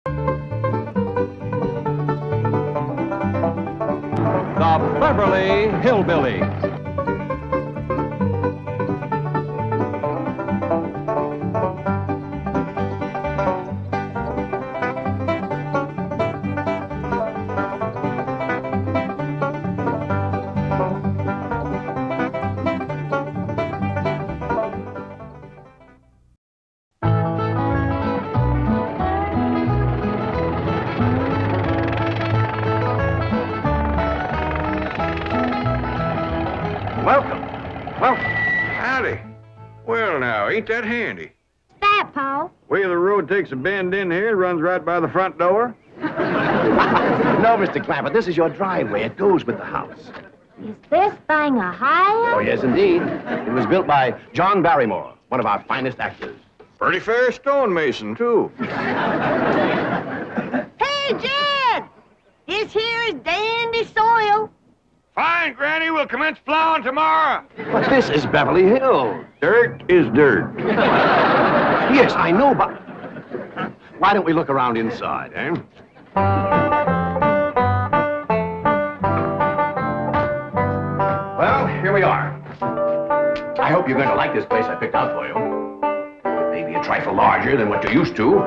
The Beverly Hillbillies. Howdy. Well, now, ain't that handy? That, Pa? Way the road takes a bend in here, runs right by the front door. No, Mr. Clampett, this is your driveway. It goes with the house. Is this thing a high? Oh, yes, indeed. It was built by John Barrymore, one of our finest actors. Pretty fair stonemason, too. Hey, Jed! This here is dandy soil. Fine, Granny. We'll commence plowing tomorrow. But this is Beverly Hills. Dirt is dirt. Yes, I know, but why don't we look around inside, eh? Well, here we are. I hope you're going to like this place I picked out for you. It may be a trifle larger than what you're used to,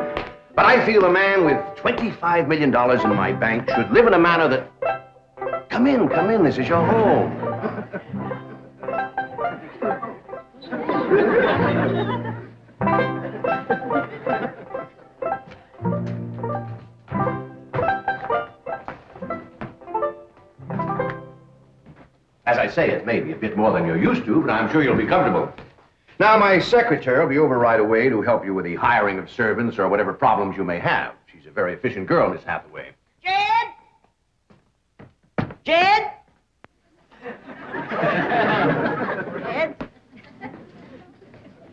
but I feel a man with $25 million in my bank should live in a manner that... Come in, this is your home. As I say, it may be a bit more than you're used to, but I'm sure you'll be comfortable. Now, my secretary will be over right away to help you with the hiring of servants or whatever problems you may have. She's a very efficient girl, Miss Hathaway. Jed? Jed? Jed?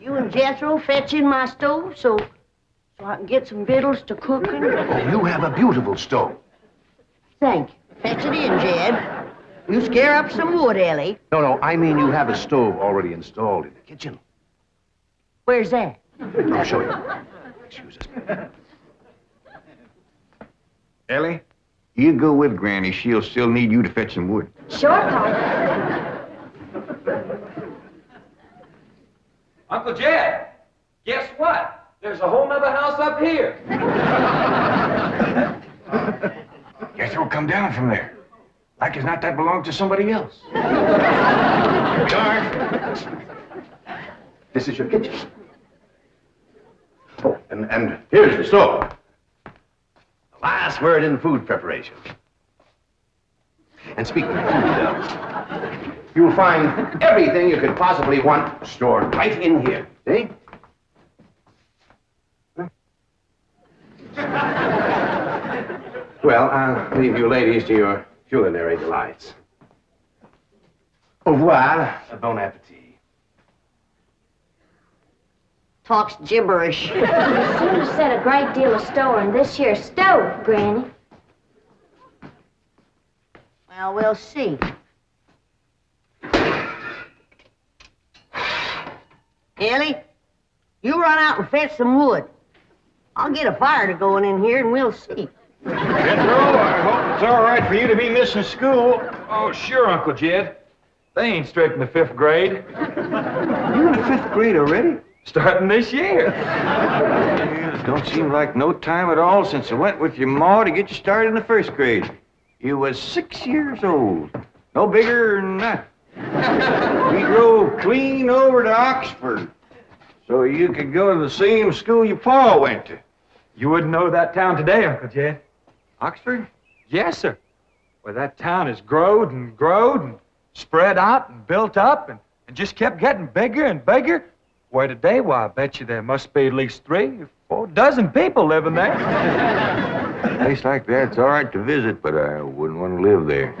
You and Jethro fetching my stove so I can get some victuals to cooking? Oh, you have a beautiful stove. Thank you. Fetch it in, Jed. You scare up some wood, Elly. No, I mean you have a stove already installed in the kitchen. Where's that? I'll show you. Excuse us. Ellie, you go with Granny. She'll still need you to fetch some wood. Sure, Pa. Uncle Jed, guess what? There's a whole nother house up here. Jethro, come down from there. Like as not that belongs to somebody else. George. This is your kitchen. Oh, and here's the stove. The last word in food preparation. And speaking of food, you'll find everything you could possibly want stored right in here. See? Well, I'll leave you ladies to your culinary delights. Au revoir, bon appetit. Talks gibberish. You seem to set a great deal of store in this here stove, Granny. Well, we'll see. Elly, you run out and fetch some wood. I'll get a fire to going in here and we'll see. Jethro, I hope it's all right for you to be missing school. Oh, sure, Uncle Jed. They ain't straight in the 5th grade. You're in the 5th grade already? Starting this year. Yeah, it don't seem like no time at all since I went with your ma to get you started in the 1st grade. You was 6 years old. No bigger than that. We drove clean over to Oxford so you could go to the same school your pa went to. You wouldn't know that town today, Uncle Jed. Oxford? Yes, sir. Well, that town has growed and spread out and built up and just kept getting bigger and bigger. Why, today, why, I bet you there must be at least 3 or 4 dozen people living there. A place like that's all right to visit, but I wouldn't want to live there.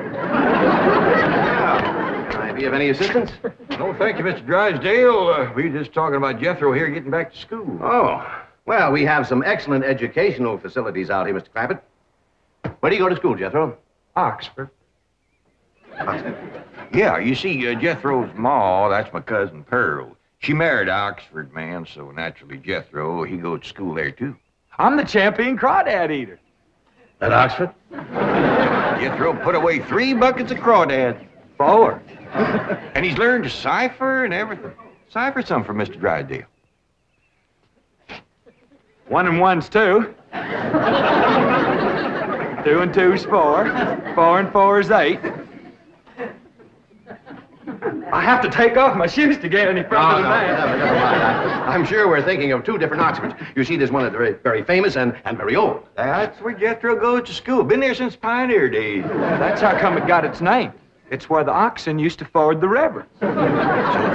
Can I be of any assistance? No, thank you, Mr. Drysdale. We were just talking about Jethro here getting back to school. Oh, well, we have some excellent educational facilities out here, Mr. Clampett. Where do you go to school, Jethro? Oxford. Yeah, you see, Jethro's ma, that's my cousin Pearl. She married an Oxford man, so naturally Jethro, he goes to school there, too. I'm the champion crawdad eater. At Oxford? Jethro put away 3 buckets of crawdads. 4. And he's learned to cipher and everything. Cipher some for Mr. Drysdale. 1 and 1's 2. 2 and 2's 4. 4 and 4's 8. I have to take off my shoes to get any further than that. Never mind. I'm sure we're thinking of 2 different Oxfords. You see, there's one that's very, very famous and very old. That's where Jethro goes to school. Been there since pioneer days. That's how come it got its name. It's where the oxen used to ford the river. So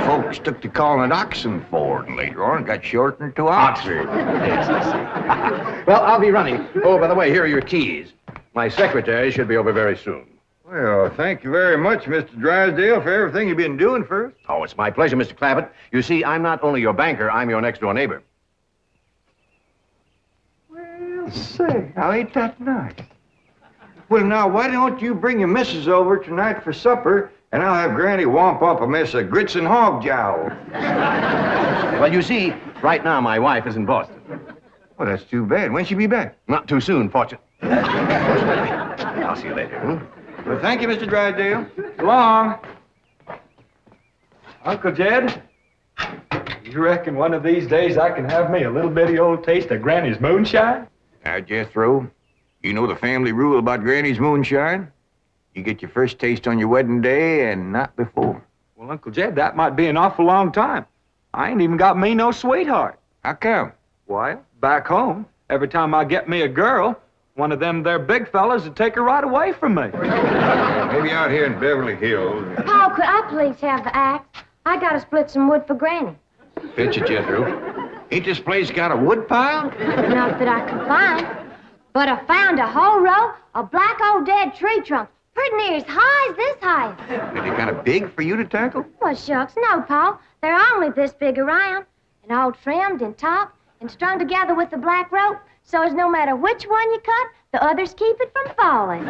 folks took to calling it Oxenford, and later on it got shortened to Oxford. Yes, I see. Well, I'll be running. Oh, by the way, here are your keys. My secretary should be over very soon. Well, thank you very much, Mr. Drysdale, for everything you've been doing for us. Oh, it's my pleasure, Mr. Clampett. You see, I'm not only your banker, I'm your next-door neighbor. Well, say, how ain't that nice? Well, now, why don't you bring your missus over tonight for supper, and I'll have Granny womp up a mess of grits and hog jowl. Well, you see, right now my wife is in Boston. Well, that's too bad. When'll she be back? Not too soon, fortunately. I'll see you later. Well, thank you, Mr. Drysdale. So long. Uncle Jed, you reckon one of these days I can have me a little bitty old taste of Granny's moonshine? Now, Jethro, you know the family rule about Granny's moonshine? You get your first taste on your wedding day and not before. Well, Uncle Jed, that might be an awful long time. I ain't even got me no sweetheart. How come? Why, back home, every time I get me a girl, one of them there big fellas would take her right away from me. Maybe out here in Beverly Hills. Paul, could I please have the axe? I gotta split some wood for Granny. Fetch it, Jethro. Ain't this place got a wood pile? Not that I could find. But I found a whole row of black old dead tree trunks, pretty near as high as this height. Are they kind of big for you to tackle? Well, shucks, no, Paul. They're only this big around, and all trimmed and topped and strung together with the black rope, so as no matter which one you cut, the others keep it from falling.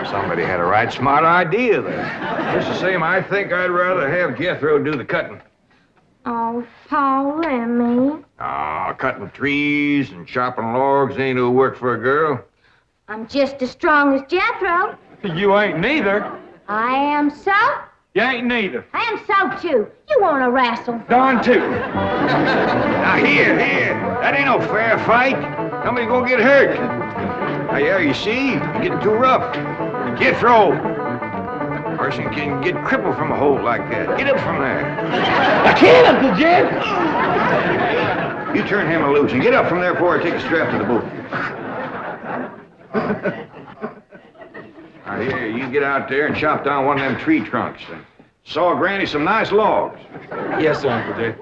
Somebody had a right smart idea there. Just the same, I think I'd rather have Jethro do the cutting. Oh, Paul, let me. Ah, cutting trees and chopping logs ain't no work for a girl. I'm just as strong as Jethro. You ain't neither. I am so. You ain't neither. I am so, too. You want to wrestle? Darn too. Now, here. That ain't no fair fight. Somebody's gonna get hurt. Now, yeah, you see, you're getting too rough. Jethro. A person can get crippled from a hole like that. Get up from there. I can't, Uncle Jed. You turn him loose and get up from there before I take a strap to the boot. Now, here, you get out there and chop down one of them tree trunks and saw Granny some nice logs. Yes, sir, Uncle Jed.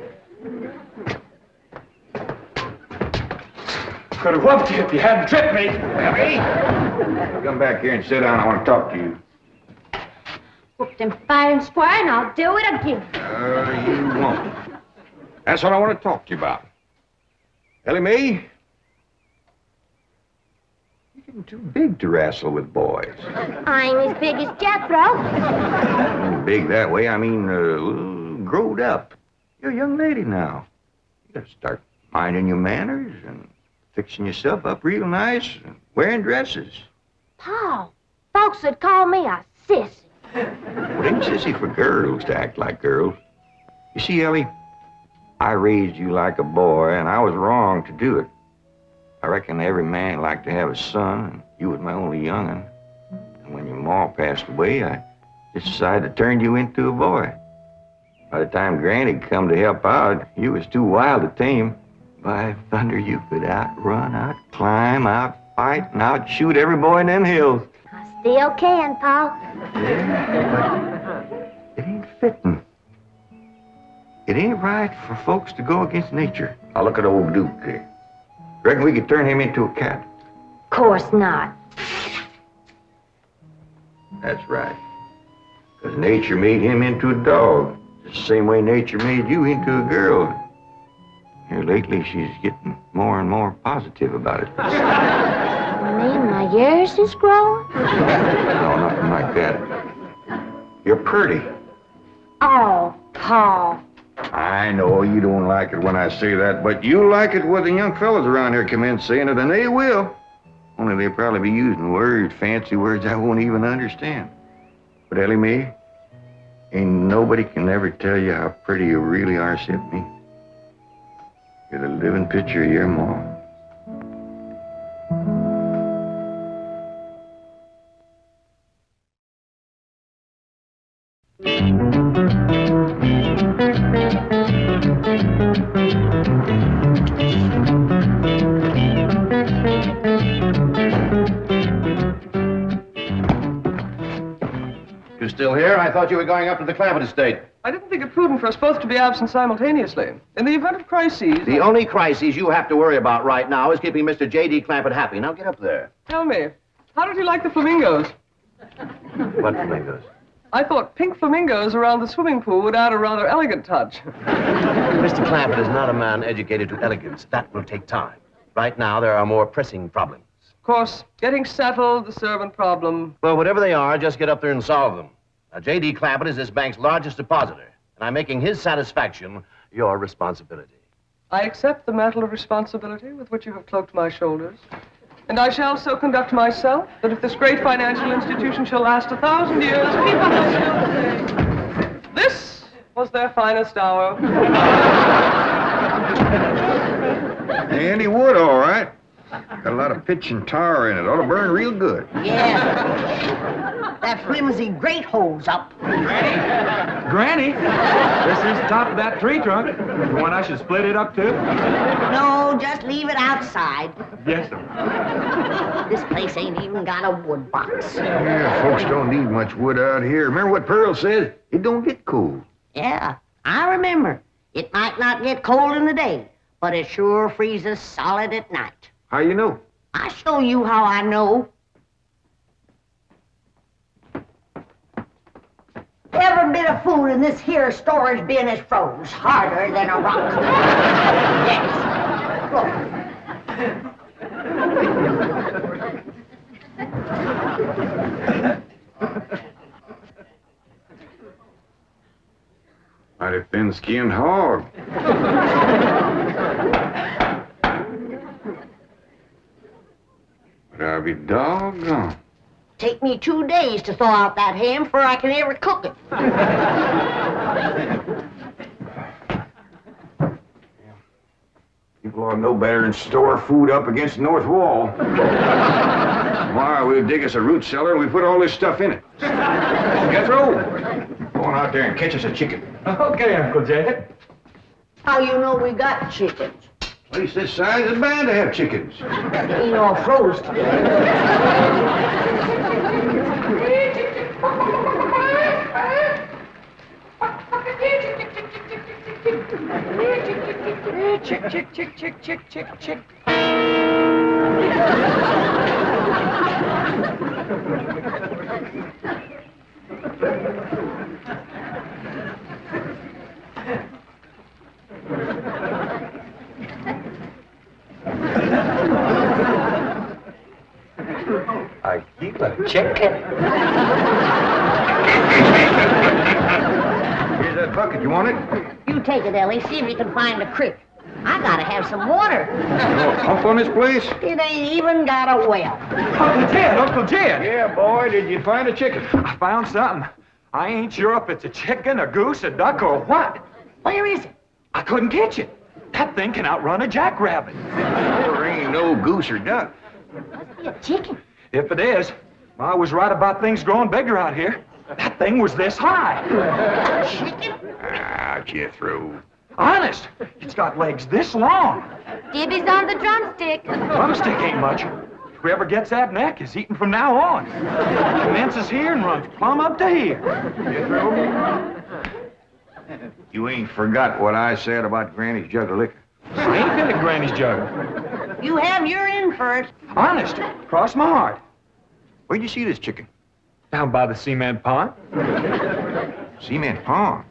Could have whooped you if you hadn't tripped me. Elly, come back here and sit down. I want to talk to you. Whooped him fair and square, and I'll do it again. You won't. That's what I want to talk to you about. Elly Mae, you're getting too big to wrestle with boys. I'm as big as Jethro. Big that way, I mean, growed up. You're a young lady now. You gotta start minding your manners and fixing yourself up real nice and wearing dresses. Paul, folks would call me a sissy. Well, it ain't sissy for girls to act like girls. You see, Elly, I raised you like a boy, and I was wrong to do it. I reckon every man liked to have a son, and you was my only young'un. And when your ma passed away, I just decided to turn you into a boy. By the time Granny come to help out, you was too wild to tame. By thunder, you could outrun, outclimb, outfight, and outshoot every boy in them hills. I still can, Paul. Yeah, but it ain't fitting. It ain't right for folks to go against nature. Now look at old Duke there. Reckon we could turn him into a cat? Of course not. That's right. Because nature made him into a dog. Just the same way nature made you into a girl. Here lately, she's getting more and more positive about it. You mean my ears is growing? No, nothing like that. You're pretty. Oh, Paul. I know you don't like it when I say that, but you like it when the young fellas around here commence saying it, and they will. Only they'll probably be using words, fancy words I won't even understand. But Ellie Mae, ain't nobody can ever tell you how pretty you really are except me. You're the living picture of your mom. You still here? I thought you were going up to the Clampett estate. I didn't think it prudent for us both to be absent simultaneously. In the event of crises... The only crises you have to worry about right now is keeping Mr. J.D. Clampett happy. Now get up there. Tell me, how did you like the flamingos? What flamingos? I thought pink flamingos around the swimming pool would add a rather elegant touch. Mr. Clampett is not a man educated to elegance. That will take time. Right now, there are more pressing problems. Of course, getting settled, the servant problem. Well, whatever they are, just get up there and solve them. Now, J.D. Clampett is this bank's largest depositor, and I'm making his satisfaction your responsibility. I accept the mantle of responsibility with which you have cloaked my shoulders. And I shall so conduct myself that if this great financial institution shall last 1,000 years, people will still say, this was their finest hour. And he would, all right. Got a lot of pitch and tar in it. Ought to burn real good. Yeah. That flimsy grate holds up. Granny, this is the top of that tree trunk. You want I should split it up, too? No, just leave it outside. Yes, sir. This place ain't even got a wood box. Yeah, folks don't need much wood out here. Remember what Pearl said? It don't get cold. Yeah, I remember. It might not get cold in the day, but it sure freezes solid at night. How you know? I'll show you how I know. Every bit of food in this here storage bin is froze harder than a rock. Yes. Mighty thin-skinned hog. But I'll be doggone. Take me 2 days to thaw out that ham before I can ever cook it. People ought to know better than store food up against the north wall. Tomorrow we'll dig us a root cellar and we put all this stuff in it. Jethro, go on out there and catch us a chicken. Okay, Uncle Jed. How you know we got chickens? Place this size is bound to have chickens. They ain't all froze today. Chick, chick, chick, chick, chick, chick, chick. I keep a chicken. Here's that bucket. You want it? You take it, Ellie. See if you can find a creek. I gotta have some water. You want a pump on this place? It ain't even got a well. Uncle Jed, Uncle Jed. Yeah, boy, did you find a chicken? I found something. I ain't sure if it's a chicken, a goose, a duck, or what. Where is it? I couldn't catch it. That thing can outrun a jackrabbit. There ain't no goose or duck. Must be a chicken. If it is, I was right about things growing bigger out here. That thing was this high. Chicken? Ah, Jethro. Honest, it's got legs this long. Gibby's on the drumstick. Drumstick ain't much. Whoever gets that neck is eating from now on. Commences here and runs plumb up to here. Jethro, you ain't forgot what I said about Granny's jug of liquor. I ain't been to Granny's jug. You have your in for it. Honest, cross my heart. Where'd you see this chicken? Down by the cement pond. Cement pond.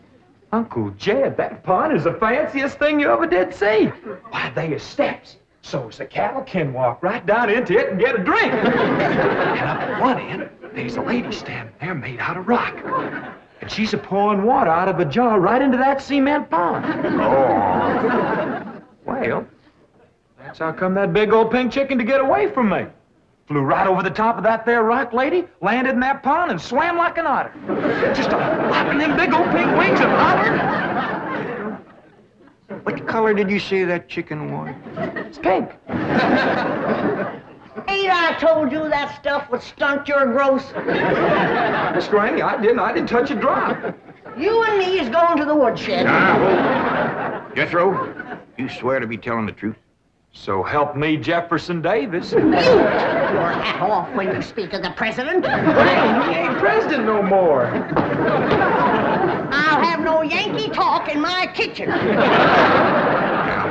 Uncle Jed, that pond is the fanciest thing you ever did see. Why, they are steps, so's the cattle can walk right down into it and get a drink. And up at one end, there's a lady standing there made out of rock. and she's a pouring water out of a jar right into that cement pond. Oh. Well, that's how come that big old pink chicken to get away from me. Flew right over the top of that there rock lady, landed in that pond, and swam like an otter. Just flapping them big old pink wings and hollering. What color did you say that chicken was? It's pink. Ain't I told you that stuff would stunt your growth? Miss Granny, I didn't touch a drop. You and me is going to the woodshed. Now, Jethro, you swear to be telling the truth? So help me, Jefferson Davis. You take your hat off when you speak of the president. He ain't president no more. I'll have no Yankee talk in my kitchen. Now,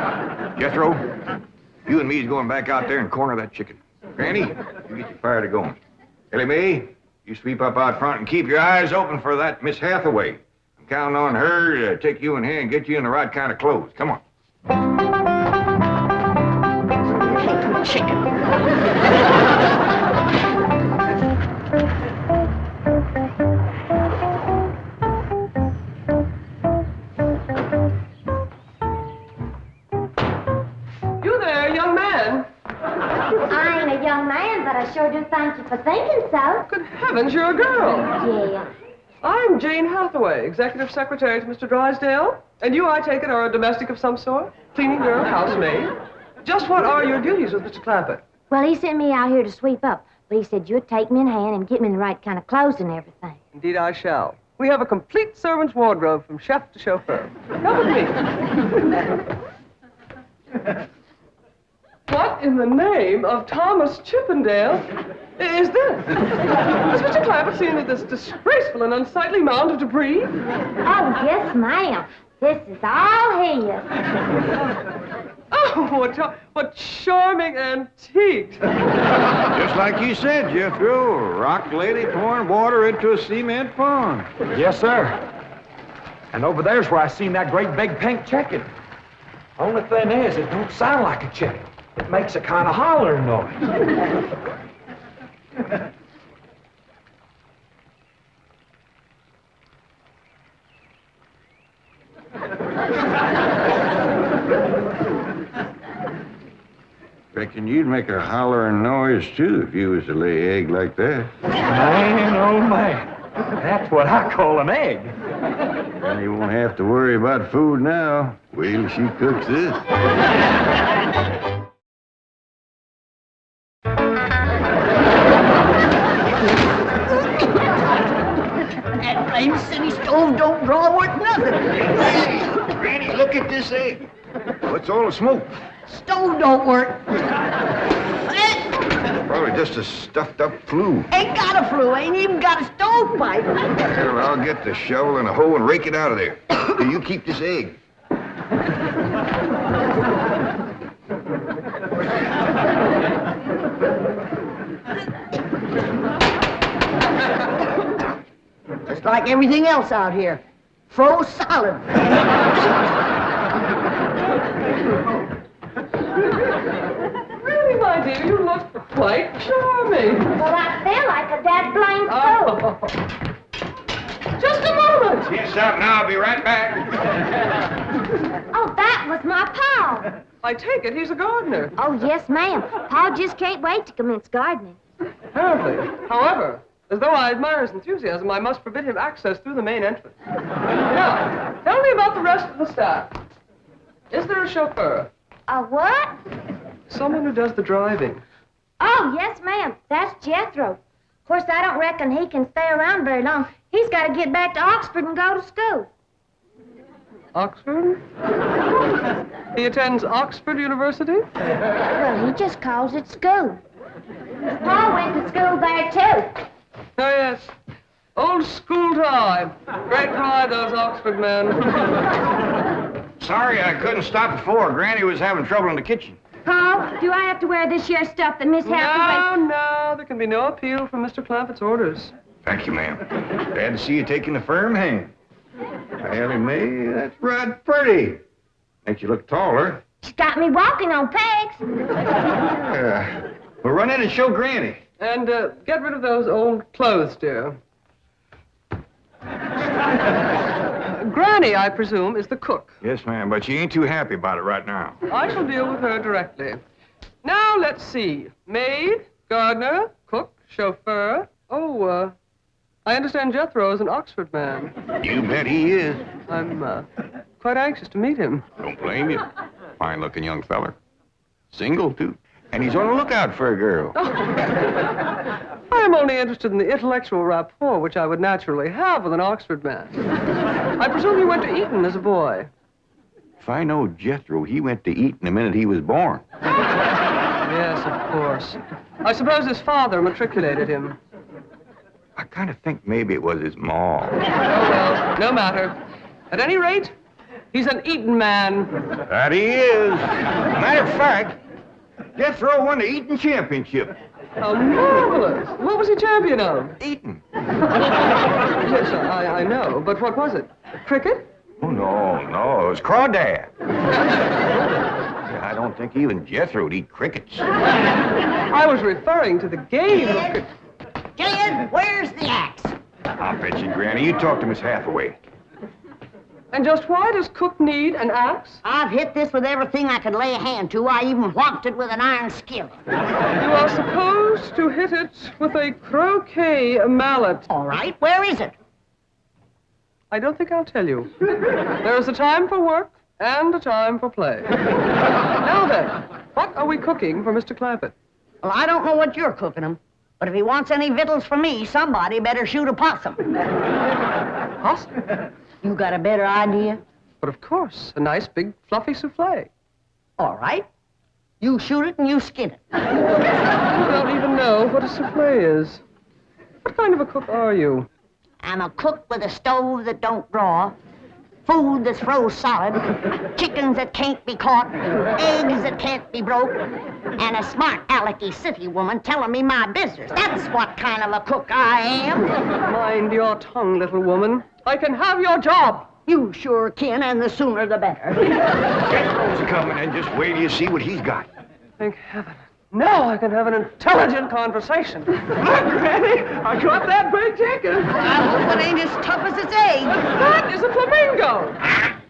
Jethro, you and me is going back out there and corner that chicken. Granny, you get your fire to going. Ellie Mae, you sweep up out front and keep your eyes open for that Miss Hathaway. I'm counting on her to take you in hand and get you in the right kind of clothes. Come on. Chicken. You there, young man. I ain't a young man, but I sure do thank you for thinking so. Good heavens, you're a girl. Yeah. I'm Jane Hathaway, executive secretary to Mr. Drysdale. And you, I take it, are a domestic of some sort? Cleaning girl, housemaid? Just what are your duties with Mr. Clampett? Well, he sent me out here to sweep up, but he said you'd take me in hand and get me in the right kind of clothes and everything. Indeed, I shall. We have a complete servant's wardrobe from chef to chauffeur. Come with me. What in the name of Thomas Chippendale is this? Has Mr. Clampett seen this disgraceful and unsightly mound of debris? Oh, yes, ma'am. This is all his. Oh, what charming antiques. Just like you said, Jethro, a rock lady pouring water into a cement pond. Yes, sir. And over there's where I seen that great big pink chicken. Only thing is, it don't sound like a chicken. It makes a kind of hollering noise. Reckon you'd make a hollering noise, too, if you was to lay egg like that. Man, oh, man. That's what I call an egg. And you won't have to worry about food now. Wait till she cooks this. That blame city stove don't draw worth nothing. Hey, Granny, look at this egg. What's all the smoke? Stove don't work. Probably just a stuffed-up flue. Ain't got a flue, ain't even got a stovepipe. Well, I'll get the shovel and a hoe and rake it out of there. Here, you keep this egg. Just like everything else out here. Froze solid. Really, my dear, you look quite charming. Well, I feel like a dead blamed fool. Oh. Just a moment. Yes, out now. I'll be right back. Oh, that was my Pa. I take it he's a gardener. Oh, yes, ma'am. Pa just can't wait to commence gardening. Apparently. However, as though I admire his enthusiasm, I must forbid him access through the main entrance. Now, tell me about the rest of the staff. Is there a chauffeur? A what? Someone who does the driving. Oh, yes, ma'am. That's Jethro. Of course, I don't reckon he can stay around very long. He's got to get back to Oxford and go to school. Oxford? He attends Oxford University? Well, he just calls it school. Pa went to school there, too. Oh, yes. Old school time. Great pride, those Oxford men. Sorry I couldn't stop before. Granny was having trouble in the kitchen. Pa, do I have to wear this here stuff that Miss Hathaway... No, there can be no appeal from Mr. Clampett's orders. Thank you, ma'am. Glad to see you taking the firm hand. Elly Mae, that's right pretty. Makes you look taller. She's got me walking on pegs. We'll run in and show Granny. And get rid of those old clothes, dear. Granny, I presume, is the cook. Yes, ma'am, but she ain't too happy about it right now. I shall deal with her directly. Now, let's see. Maid, gardener, cook, chauffeur. Oh, I understand Jethro is an Oxford man. You bet he is. I'm, quite anxious to meet him. Don't blame you. Fine-looking young feller. Single, too. And he's on the lookout for a girl. I am only interested in the intellectual rapport which I would naturally have with an Oxford man. I presume you went to Eton as a boy. If I know Jethro, he went to Eton the minute he was born. Yes, of course. I suppose his father matriculated him. I kind of think maybe it was his ma. Oh, well, no matter. At any rate, he's an Eton man. That he is. Matter of fact, Jethro won the Eton championship. How marvelous. What was he champion of? Eton. Yes, I know. But what was it? Cricket? Oh, no, it was crawdad. I don't think even Jethro would eat crickets. I was referring to the game of cricket. Jed, where's the axe? I'll bet you, Granny. You talk to Miss Hathaway. And just why does Cook need an axe? I've hit this with everything I could lay a hand to. I even whopped it with an iron skillet. You are supposed to hit it with a croquet mallet. All right, where is it? I don't think I'll tell you. There is a time for work and a time for play. Now then, what are we cooking for Mr. Clampett? Well, I don't know what you're cooking him, but if he wants any victuals from me, somebody better shoot a possum. Possum? You got a better idea? But of course, a nice big fluffy souffle. All right. You shoot it and you skin it. You don't even know what a souffle is. What kind of a cook are you? I'm a cook with a stove that don't draw, food that's froze solid, chickens that can't be caught, eggs that can't be broke, and a smart alecky city woman telling me my business. That's what kind of a cook I am. Mind your tongue, little woman. I can have your job. You sure can, and the sooner the better. Jethro's coming, and just wait till you see what he's got. Thank heaven. Now I can have an intelligent conversation. Look, Granny, I got that big chicken. I hope it ain't as tough as its egg. That is a flamingo.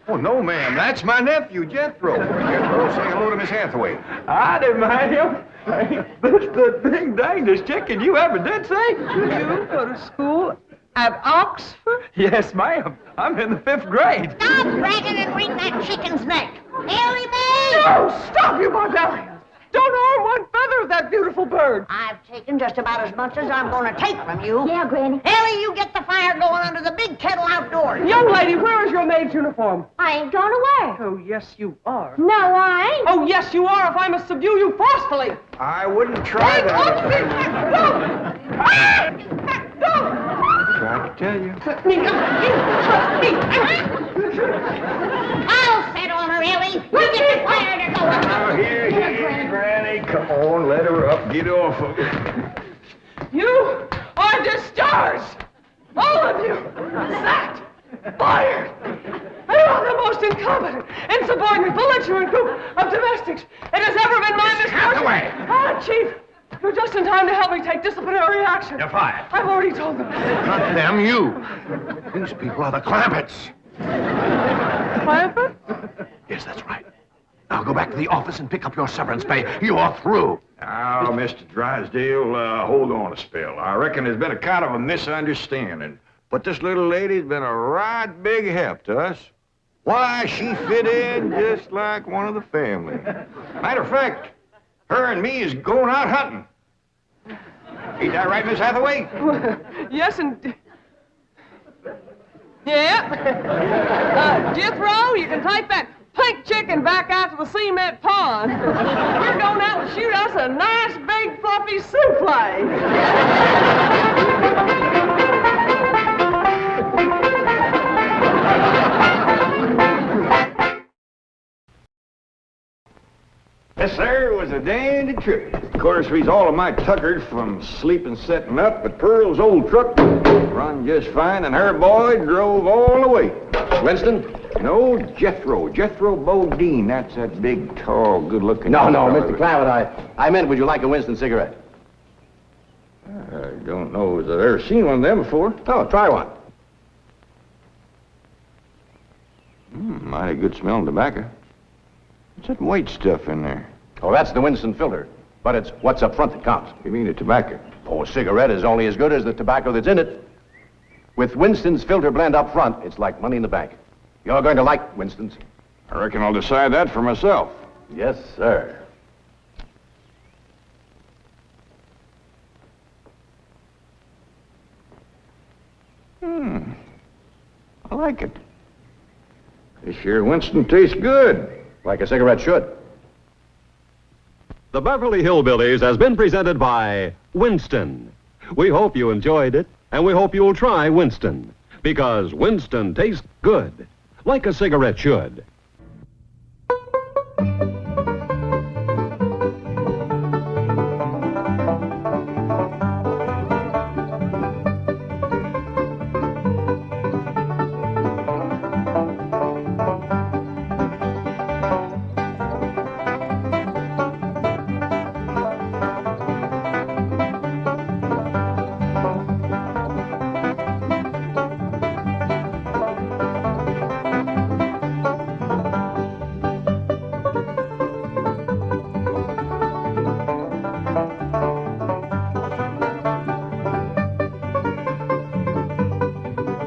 Oh, no, ma'am. That's my nephew, Jethro. Jethro, say hello to Miss Hathaway. Howdy, ma'am. This the big dangest chicken you ever did see. You go to school at Oxford? Yes, ma'am. I'm in the 5th grade. Stop bragging and wring that chicken's neck. Elly, May! No, stop, you barbarians. Don't harm one feather of that beautiful bird. I've taken just about as much as I'm going to take from you. Yeah, Granny. Elly, you get the fire going under the big kettle outdoors. Young lady, where is your maid's uniform? I ain't going to work. Oh, yes, you are. No, I ain't. Oh, yes, you are, if I must subdue you forcefully. I wouldn't try that. Tried to tell you. I'll set on her, Elly. You get the fire to go. Now, here, Granny. Come on, let her up. Get off of it. You are discharged. All of you. Sacked. Fired. You are the most incompetent, insubordinate, belligerent group of domestics it has ever been my misfortune. Hathaway! Ah, Chief. You're just in time to help me take disciplinary action. You're fired. I've already told them. Not them, you. These people are the Clampetts. Clampett? Yes, that's right. Now go back to the office and pick up your severance pay. You are through. Now, Mr. Drysdale, hold on a spell. I reckon there's been a kind of a misunderstanding. But this little lady's been a right big help to us. Why, she fit in just like one of the family. Matter of fact, her and me is going out hunting. Ain't that right, Miss Hathaway? Yes, and... Yeah. Jethro, you can take that pink chicken back out to the cement pond. We're going out to shoot us a nice, big, fluffy souffle. Yes, sir, it was a dandy trip. Of course, we's all of my tuckered from sleeping setting up, but Pearl's old truck run just fine, and her boy drove all the way. Winston? No, Jethro. Jethro Bodine. That's that big, tall, good-looking... No, fellow. Mr. Clampett, I meant, would you like a Winston cigarette? I don't know as I've ever seen one of them before. Oh, try one. Mighty good smelling tobacco. What's that white stuff in there? Oh, that's the Winston filter. But it's what's up front that counts. You mean the tobacco? Oh, a cigarette is only as good as the tobacco that's in it. With Winston's filter blend up front, it's like money in the bank. You're going to like Winston's. I reckon I'll decide that for myself. Yes, sir. I like it. This here Winston tastes good. Like a cigarette should. The Beverly Hillbillies has been presented by Winston. We hope you enjoyed it, and we hope you'll try Winston, because Winston tastes good, like a cigarette should.